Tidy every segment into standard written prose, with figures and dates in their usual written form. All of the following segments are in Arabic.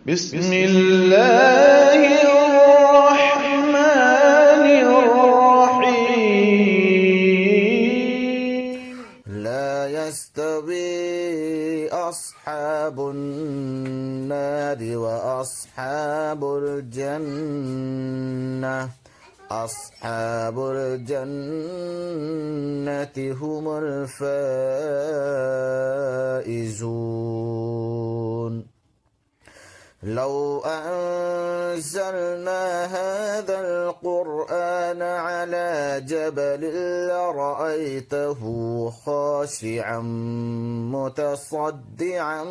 بسم الله الرحمن الرحيم لا يستوي أصحاب النار وأصحاب الجنة أصحاب الجنة هم الفائزون لو أنزلنا هذا القرآن على جبل لرأيته خاشعا متصدعا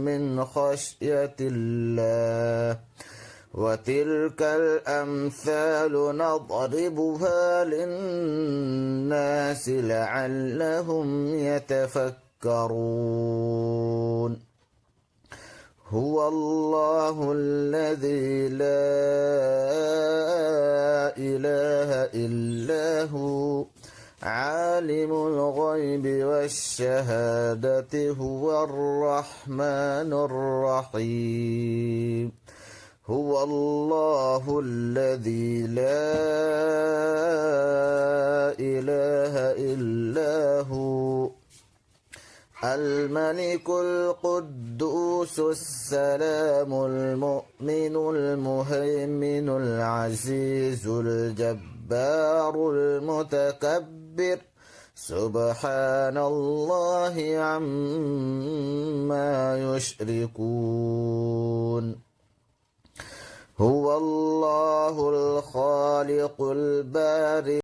من خشية الله وتلك الأمثال نضربها للناس لعلهم يتفكرون هو الله الذي لا إله إلا هو عالم الغيب والشهادة هو الرحمن الرحيم هو الله الذي لا إله إلا هو الملك القدوس السلام المؤمن المهيمن العزيز الجبار المتكبر سبحان الله عما يشركون هو الله الخالق البارئ